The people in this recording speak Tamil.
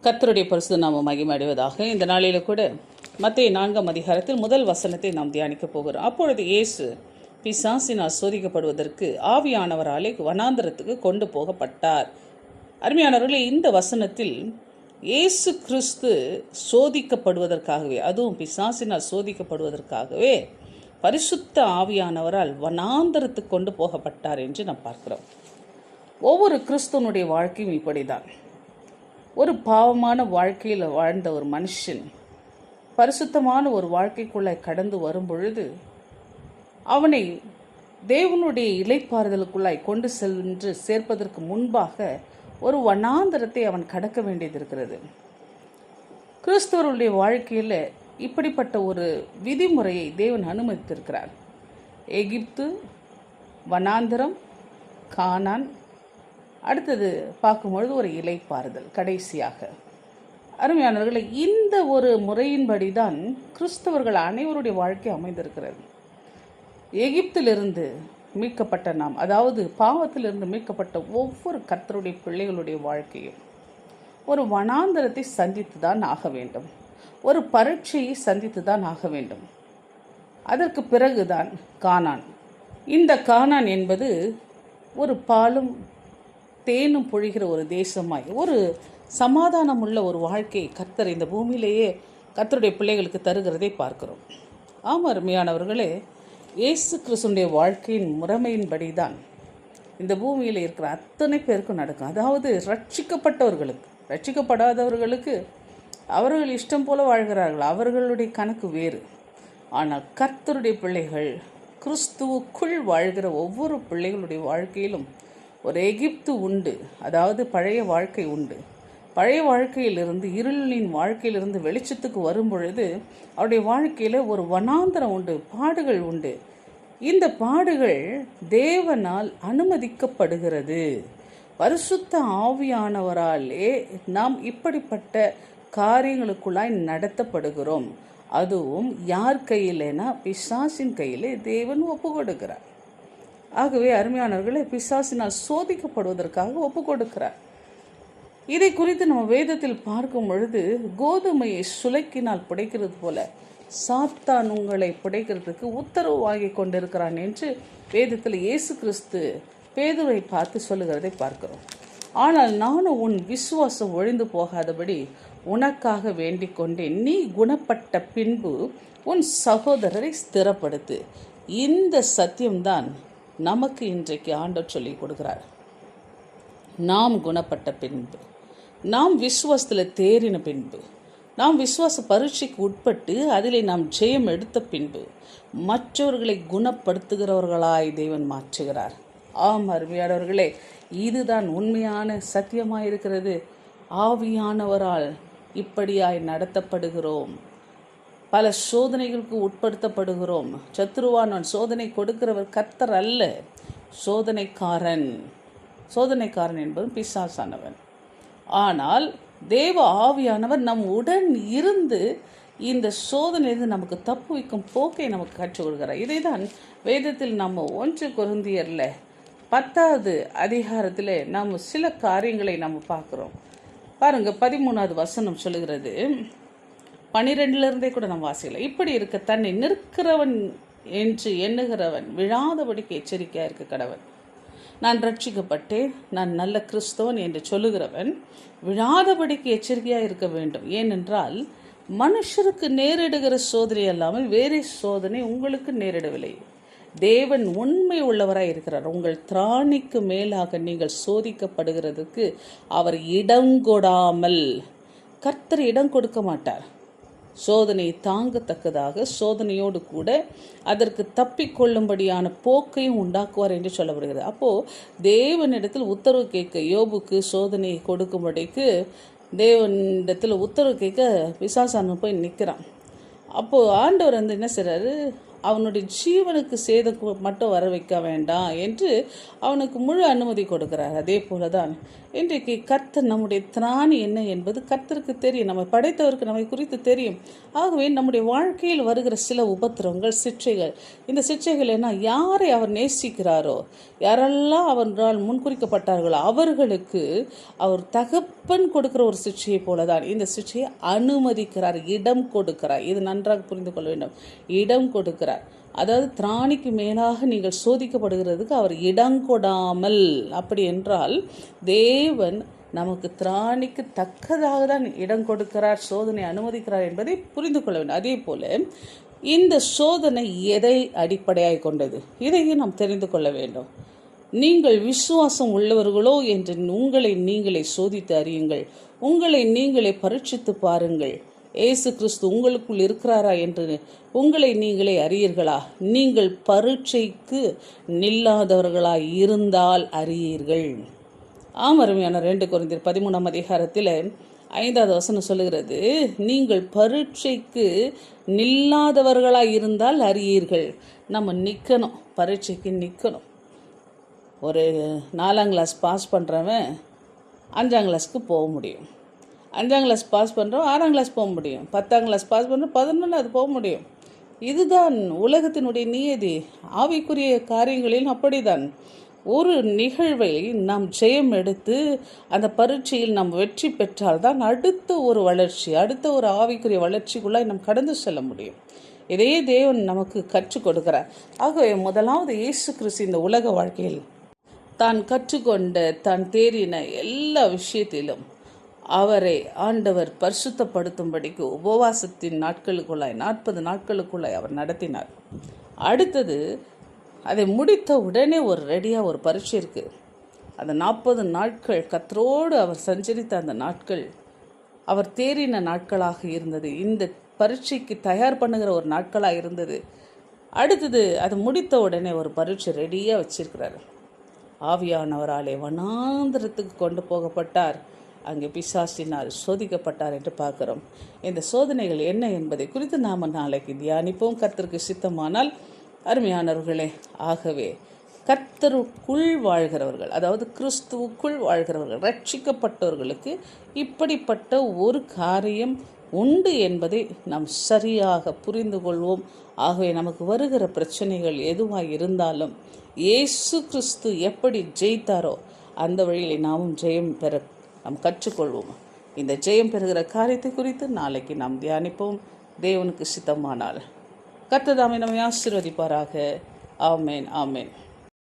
கர்த்தருடைய பரிசுத்த நாமம் மகிமையடைவதாக. இந்த நாளில் கூட மத்தேயு 4ஆம் அதிகாரத்தில் முதல் வசனத்தை நாம் தியானிக்க போகிறோம். அப்பொழுது இயேசு பிசாசினால் சோதிக்கப்படுவதற்கு ஆவியானவராலே வனாந்தரத்துக்கு கொண்டு போகப்பட்டார். அருமையானவர்களே, இந்த வசனத்தில் இயேசு கிறிஸ்து சோதிக்கப்படுவதற்காகவே, அதுவும் பிசாசினால் சோதிக்கப்படுவதற்காகவே பரிசுத்த ஆவியானவரால் வனாந்தரத்துக்கு கொண்டு போகப்பட்டார் என்று நாம் பார்க்கிறோம். ஒவ்வொரு கிறிஸ்துவனுடைய வாழ்க்கையும் இப்படிதான். ஒரு பாவமான வாழ்க்கையில் வாழ்ந்த ஒரு மனுஷன் பரிசுத்தமான ஒரு வாழ்க்கைக்குள்ளே கடந்து வரும் பொழுது அவனை தேவனுடைய இளைப்பாறுதலுக்குள்ளாய் கொண்டு சென்று சேர்ப்பதற்கு முன்பாக ஒரு வனாந்தரத்தை அவன் கடக்க வேண்டியது இருக்கிறது. கிறிஸ்தவர்களுடைய வாழ்க்கையில் இப்படிப்பட்ட ஒரு விதிமுறையை தேவன் அனுமதித்திருக்கிறார். எகிப்து, வனாந்தரம், கானான், அடுத்தது பார்க்கும்பொழுது ஒரு இளைப்பாறுதல், கடைசியாக. அருமையானவர்களை, இந்த ஒரு முறையின்படி தான் கிறிஸ்தவர்கள் அனைவருடைய வாழ்க்கை அமைந்திருக்கிறது. எகிப்திலிருந்து மீட்கப்பட்ட நாம், அதாவது பாவத்திலிருந்து மீட்கப்பட்ட ஒவ்வொரு கர்த்தருடைய பிள்ளைகளுடைய வாழ்க்கையும் ஒரு வனாந்தரத்தை சந்தித்து தான் ஆக வேண்டும், ஒரு பரீட்சையை சந்தித்து தான் ஆக வேண்டும். அதற்கு பிறகுதான் கானான். இந்த கானான் என்பது ஒரு பாலும் தேனும் பொழிகிற ஒரு தேசமாய், ஒரு சமாதானம் உள்ள ஒரு வாழ்க்கையை கர்த்தர் இந்த பூமியிலேயே கர்த்தருடைய பிள்ளைகளுக்கு தருகிறதை பார்க்கிறோம். ஆம் அருமையானவர்களே, இயேசு கிறிஸ்துடைய வாழ்க்கையின் முறைமையின்படி தான் இந்த பூமியில் இருக்கிற அத்தனை பேருக்கும் நடக்கும். அதாவது ரட்சிக்கப்பட்டவர்களுக்கு, ரட்சிக்கப்படாதவர்களுக்கு அவர்கள் இஷ்டம் போல வாழ்கிறார்கள், அவர்களுடைய கணக்கு வேறு. ஆனால் கர்த்தருடைய பிள்ளைகள், கிறிஸ்துவுக்குள் வாழ்கிற ஒவ்வொரு பிள்ளைகளுடைய வாழ்க்கையிலும் ஒரு எகிப்து உண்டு, அதாவது பழைய வாழ்க்கை உண்டு. பழைய வாழ்க்கையிலிருந்து, இருளின் வாழ்க்கையிலிருந்து வெளிச்சத்துக்கு வரும் பொழுது அவருடைய வாழ்க்கையில் ஒரு வனாந்தரம் உண்டு, பாடுகள் உண்டு. இந்த பாடுகள் தேவனால் அனுமதிக்கப்படுகிறது. பரிசுத்த ஆவியானவராலே நாம் இப்படிப்பட்ட காரியங்களுக்குள்ளாய் நடத்தப்படுகிறோம். அதுவும் யார் கையிலேனா பிசாசின் கையிலே தேவன் ஒப்பு கொடுக்கிறார். ஆகவே அருமையானவர்களை, பிசாசினால் சோதிக்கப்படுவதற்காக ஒப்பு கொடுக்கிறார். இதை குறித்து நம்ம வேதத்தில் பார்க்கும் பொழுது, கோதுமையை சுளைக்கினால் புடைக்கிறது போல சாத்தான் உங்களை புடைக்கிறதுக்கு உத்தரவு வாங்கி கொண்டிருக்கிறான் என்று வேதத்தில் இயேசு கிறிஸ்து பேதுரை பார்த்து சொல்லுகிறதை பார்க்கிறோம். ஆனால் நானும் உன் விசுவாசம் ஒழிந்து போகாதபடி உனக்காக வேண்டிக் கொண்டேன். நீ குணப்பட்ட பின்பு உன் சகோதரரை ஸ்திரப்படுத்து. இந்த சத்தியம்தான் நமக்கு இன்றைக்கு ஆண்டவர் சொல்லிக் கொடுக்கிறார். நாம் குணப்பட்ட பின்பு, நாம் விசுவாசத்தில் தேறின பின்பு, நாம் விசுவாச பரீட்சைக்கு உட்பட்டு அதிலே நாம் ஜெயம் எடுத்த பின்பு மற்றவர்களை குணப்படுத்துகிறவர்களாய் தேவன் மாற்றுகிறார். ஆம் அருமையானவர்களே, இதுதான் உண்மையான சத்தியமாயிருக்கிறது. ஆவியானவரால் இப்படியாய் நடத்தப்படுகிறோம். பல சோதனைகளுக்கு உட்படுத்தப்படுகிறோம். சத்துருவானவன் சோதனை கொடுக்கிறவர் கர்த்தர் அல்ல, சோதனைக்காரன். சோதனைக்காரன் என்பது பிசாசானவன். ஆனால் தேவ ஆவியானவர் நம் உடன் இருந்து இந்த சோதனையிலிருந்து நமக்கு தப்பு வைக்கும் போக்கை நமக்கு கற்றுக் கொடுக்கிறார். இதை தான் வேதத்தில் நம்ம 1 கொரிந்தியரில் 10வது அதிகாரத்தில் நாம் சில காரியங்களை நம்ம பார்க்குறோம். பாருங்க, 13வது வசனம் சொல்லுகிறது. 12லிருந்தே கூட நம்ம வாசிக்கலாம். இப்படி இருக்க தன்னை நிற்கிறவன் என்று எண்ணுகிறவன் விழாதபடிக்கு எச்சரிக்கையாக இருக்க கடவன். நான் ரட்சிக்கப்பட்டேன், நான் நல்ல கிறிஸ்தவன் என்று சொல்லுகிறவன் விழாதபடிக்கு எச்சரிக்கையாக இருக்க வேண்டும். ஏனென்றால் மனுஷருக்கு நேரிடுகிற சோதனை அல்லாமல் வேறே சோதனை உங்களுக்கு நேரிடவில்லை. தேவன் உண்மை உள்ளவராய் இருக்கிறார். உங்கள் திராணிக்கு மேலாக நீங்கள் சோதிக்கப்படுகிறதுக்கு அவர் இடங்கொடாமல், கர்த்தர் இடம் கொடுக்க மாட்டார். சோதனை தாங்கத்தக்கதாக சோதனையோடு கூட அதற்கு தப்பிக்கொள்ளும்படியான போக்கையும் உண்டாக்குவார் என்று சொல்லப்படுகிறது. அப்போது தேவனிடத்தில் உத்தரவு கேட்க, யோபுக்கு சோதனையை கொடுக்கும்படிக்கு தேவனிடத்தில் உத்தரவு கேட்க பிசாசானு போய் நிற்கிறான். அப்போது ஆண்டவர் என்ன செய்கிறாரு, அவனுடைய ஜீவனுக்கு சேதம் மட்டும் வர வைக்க வேண்டாம் என்று அவனுக்கு முழு அனுமதி கொடுக்கிறார். அதே போல தான் இன்றைக்கு கர்த்தர் நம்முடைய திராணி என்ன என்பது கர்த்தருக்கு தெரியும், நம்ம படைத்தவருக்கு நம்மை குறித்து தெரியும். ஆகவே நம்முடைய வாழ்க்கையில் வருகிற சில உபத்திரவங்கள், சிற்றைகள், இந்த சிற்றைகள் என்ன, யாரை அவர் நேசிக்கிறாரோ, யாரெல்லாம் அவரால் முன்குறிக்கப்பட்டார்களோ அவர்களுக்கு அவர் தகப்பன் கொடுக்கிற ஒரு சிற்றையை போலதான் இந்த சிற்றையை அனுமதிக்கிறார், இடம் கொடுக்கிறார். இது நன்றாக புரிந்து கொள்ள வேண்டும். இடம் கொடுக்கிறார், அதாவது திராணிக்கு மேலாக நீங்கள் சோதிக்கப்படுகிறதுக்கு அவர் இடம் கொடாமல். அப்படி என்றால் தேவன் நமக்கு திராணிக்கு தக்கதாக தான் இடம் கொடுக்கிறார், சோதனை அனுமதிக்கிறார் என்பதை புரிந்து கொள்ள வேண்டும். அதே போல இந்த சோதனை எதை அடிப்படையாக கொண்டது, இதையும் நாம் தெரிந்து கொள்ள வேண்டும். நீங்கள் விசுவாசம் உள்ளவர்களோ என்று உங்களை நீங்களே சோதித்து அறியுங்கள், உங்களை நீங்களே பரீட்சித்து பாருங்கள். இயேசு கிறிஸ்து உங்களுக்குள் இருக்கிறாரா என்று உங்களை நீங்களே அறியீர்களா? நீங்கள் பரீட்சைக்கு நில்லாதவர்களாய் இருந்தால் அறியீர்கள். அருமையான 2 கொரிந்தியர் 13ஆம் அதிகாரத்தில் 5வது வசனம் சொல்லுகிறது, நீங்கள் பரீட்சைக்கு நில்லாதவர்களாய் இருந்தால் அறியீர்கள். நம்ம நிற்கணும், பரீட்சைக்கு நிற்கணும். ஒரு 4ஆம் கிளாஸ் பாஸ் பண்ணுறவன் 5ஆம் கிளாஸ்க்கு போக முடியும், 5ஆம் கிளாஸ் பாஸ் பண்ணுறோம் 6ஆம் கிளாஸ் போக முடியும், 10ஆம் கிளாஸ் பாஸ் பண்ணுறோம் 11ஆவது போக முடியும். இதுதான் உலகத்தினுடைய நியதி. ஆவிக்குரிய காரியங்களில் அப்படிதான். ஒரு நிகழ்வை நாம் ஜெயம் எடுத்து அந்த பரீட்சையில் நாம் வெற்றி பெற்றால்தான் அடுத்த ஒரு வளர்ச்சி, அடுத்த ஒரு ஆவிக்குரிய வளர்ச்சிக்குள்ளாய் நாம் கடந்து செல்ல முடியும். இதையே தேவன் நமக்கு கற்றுக் கொடுக்கிறார். ஆகவே முதலாவது இயேசு கிறிஸ்து இந்த உலக வாழ்க்கையில் தான் கற்றுக்கொண்ட, தான் தேறின எல்லா விஷயத்திலும் அவரை ஆண்டவர் பரிசுத்தப்படுத்தும்படிக்கு உபவாசத்தின் நாட்களுக்குள்ளாய் 40 நாட்களுக்குள்ளாய் அவர் நடத்தினார். அடுத்தது அதை முடித்த உடனே ஒரு ரெடியாக ஒரு பரீட்சை இருக்குது. அந்த 40 நாட்கள் கர்த்தரோடு அவர் சஞ்சரித்த அந்த நாட்கள் அவர் தேறின நாட்களாக இருந்தது. இந்த பரீட்சைக்கு தயார் பண்ணுகிற ஒரு நாட்களாக இருந்தது. அடுத்தது அது முடித்த உடனே ஒரு பரீட்சை ரெடியாக வச்சிருக்கிறாரு. ஆவியானவராலே வனாந்திரத்துக்கு கொண்டு போகப்பட்டார், அங்கே பிசாசினால் சோதிக்கப்பட்டார் என்று பார்க்கிறோம். இந்த சோதனைகள் என்ன என்பதை குறித்து நாம் நாளைக்கு தியானிப்போம், கர்த்தருக்கு சித்தமானால். அருமையானவர்களே, ஆகவே கர்த்தருக்குள் வாழ்கிறவர்கள், அதாவது கிறிஸ்துவுக்குள் வாழ்கிறவர்கள், ரட்சிக்கப்பட்டவர்களுக்கு இப்படிப்பட்ட ஒரு காரியம் உண்டு என்பதை நாம் சரியாக புரிந்து கொள்வோம். ஆகவே நமக்கு வருகிற பிரச்சனைகள் எதுவாக இருந்தாலும் இயேசு கிறிஸ்து எப்படி ஜெயித்தாரோ அந்த வழியிலே நாமும் ஜெயம் பெற நாம் கற்றுக்கொள்வோம். இந்த ஜெயம் பெறுகிற காரியத்தை குறித்து நாளைக்கு நாம் தியானிப்போம், தேவனுக்கு சித்தமானால். கர்த்தர் தாமே நம்மை ஆசீர்வதிப்பாராக. ஆமேன், ஆமேன்.